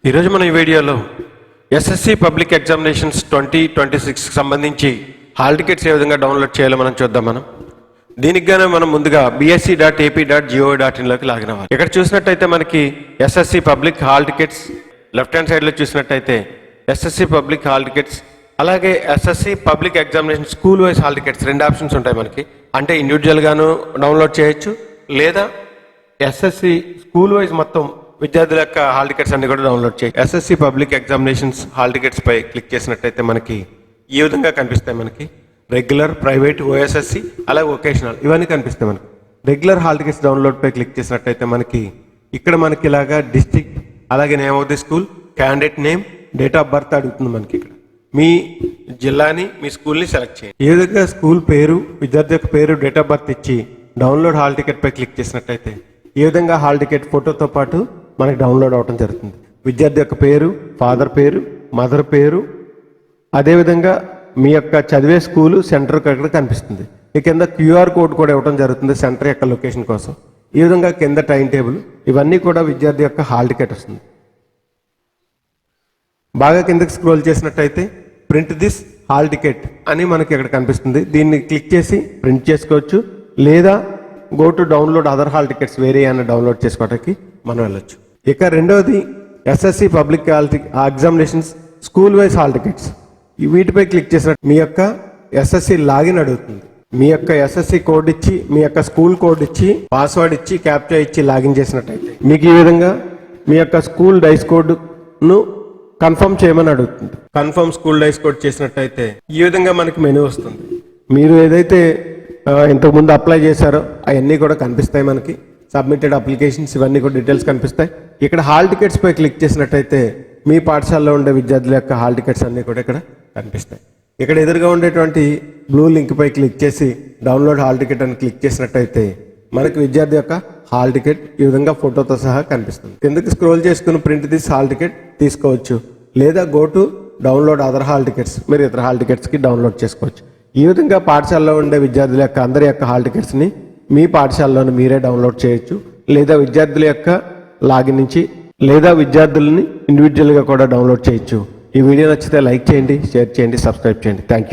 ఈరోజు మన ఈ వీడియోలో ఎస్ఎస్సి పబ్లిక్ ఎగ్జామినేషన్స్ 2026 సంబంధించి హాల్ టికెట్స్ ఏ విధంగా డౌన్లోడ్ చేయాలో మనం చూద్దాం. దీనికి గానే మనం ముందుగా bsc.ap.go.in లోకి లాగిన్ అవ్వాలి. ఇక్కడ చూసినట్టయితే మనకి SSC public hall tickets left hand side లో చూసినట్టయితే ఎస్ఎస్సి పబ్లిక్ హాల్ టికెట్స్, అలాగే SSC public examination school wise hall tickets రెండు ఆప్షన్స్ ఉంటాయి మనకి. అంటే ఇండివిజువల్ గాను డౌన్లోడ్ చేయొచ్చు, లేదా ఎస్ఎస్సి స్కూల్ వైజ్ మొత్తం విద్యార్థుల యొక్క హాల్ టికెట్స్ అన్ని కూడా డౌన్లోడ్ చేయొచ్చు. SSC public examinations hall tickets పై క్లిక్ చేసినట్టయితే మనకి ఈ విధంగా కనిపిస్తాయి. మనకి రెగ్యులర్, ప్రైవేట్, ఓఎస్ఎస్సి, అలాగే వొకేషనల్ ఇవన్నీ కనిపిస్తాయి. మనకి రెగ్యులర్ హాల్ టికెట్స్ డౌన్లోడ్ పై క్లిక్ చేసినట్టయితే మనకి ఇక్కడ మనకి ఇలాగా డిస్ట్రిక్ట్, అలాగే name of the school, candidate name, date of birth అడుగుతుంది. మనకి ఇక్కడ మీ జిల్లాని, మీ స్కూల్ని సెలెక్ట్ చేయండి. ఏ విధంగా స్కూల్ పేరు, విద్యార్థి యొక్క పేరు, డేట్ ఆఫ్ బర్త్ ఇచ్చి డౌన్లోడ్ హాల్ టికెట్ పై క్లిక్ చేసినట్టయితే ఈ విధంగా హాల్ టికెట్ ఫోటోతో పాటు మనకి డౌన్లోడ్ అవడం జరుగుతుంది. విద్యార్థి యొక్క పేరు, ఫాదర్ పేరు, మదర్ పేరు, అదేవిధంగా మీ యొక్క చదివే స్కూలు సెంటర్ అక్కడ కనిపిస్తుంది. ఈ కింద క్యూఆర్ కోడ్ కూడా ఇవ్వడం జరుగుతుంది సెంటర్ యొక్క లొకేషన్ కోసం. ఈ విధంగా కింద టైం టేబుల్, ఇవన్నీ కూడా విద్యార్థి యొక్క హాల్ టికెట్ వస్తుంది. బాగా కిందకి స్క్రోల్ చేసినట్టయితే ప్రింట్ దిస్ హాల్ టికెట్ అని మనకి ఇక్కడ కనిపిస్తుంది. దీన్ని క్లిక్ చేసి ప్రింట్ చేసుకోవచ్చు, లేదా go to download other hall tickets వేరే అని డౌన్లోడ్ చేసుకోవడానికి మనం వెళ్ళొచ్చు. ఇక రెండవది SSC public examinations school wise hall tickets. వీటిపై క్లిక్ చేసినట్టు మీ యొక్క ఎస్ఎస్సి లాగిన్ అడుగుతుంది. మీ యొక్క ఎస్ఎస్సి కోడ్ ఇచ్చి, మీ యొక్క స్కూల్ కోడ్ ఇచ్చి, పాస్వర్డ్ ఇచ్చి, క్యాప్చా ఇచ్చి లాగిన్ చేసినట్టయితే మీకు ఈ విధంగా మీ యొక్క స్కూల్ డైస్ కోడ్ ను కన్ఫర్మ్ చేయమని అడుగుతుంది. కన్ఫర్మ్ స్కూల్ డైస్ కోడ్ చేసినట్టయితే ఈ విధంగా మనకి మెనూ వస్తుంది. మీరు ఏదైతే ఇంతకుముందు అప్లై చేశారో అవన్నీ కూడా కనిపిస్తాయి. మనకి సబ్మిటెడ్ అప్లికేషన్స్ ఇవన్నీ కూడా డీటెయిల్స్ కనిపిస్తాయి. ఇక్కడ హాల్ టికెట్స్ పై క్లిక్ చేసినట్టయితే మీ పాఠశాలలో ఉండే విద్యార్థుల యొక్క హాల్ టికెట్స్ అన్నీ కూడా ఇక్కడ కనిపిస్తాయి. ఇక్కడ ఎదురుగా ఉండేటువంటి బ్లూ లింక్ పై క్లిక్ చేసి డౌన్లోడ్ హాల్ టికెట్ అని క్లిక్ చేసినట్టయితే మనకి విద్యార్థి యొక్క హాల్ టికెట్ ఈ విధంగా ఫోటోతో సహా కనిపిస్తుంది. కిందకి స్క్రోల్ చేసుకుని ప్రింట్ దిస్ హాల్ టికెట్ తీసుకోవచ్చు, లేదా go to download other hall tickets, మీరు ఇతర హాల్ టికెట్స్కి డౌన్లోడ్ చేసుకోవచ్చు. ఈ విధంగా పాఠశాలలో ఉండే విద్యార్థుల యొక్క అందరి యొక్క హాల్ టికెట్స్ని మీ పాఠశాలలోని మీరే డౌన్లోడ్ చేయొచ్చు, లేదా విద్యార్థుల యొక్క లాగిన్ నుంచి, లేదా విద్యార్థులని ఇండివిజువల్గా కూడా డౌన్లోడ్ చేయొచ్చు. ఈ వీడియో నచ్చితే లైక్ చేయండి, షేర్ చేయండి, సబ్స్క్రైబ్ చేయండి. Thank you.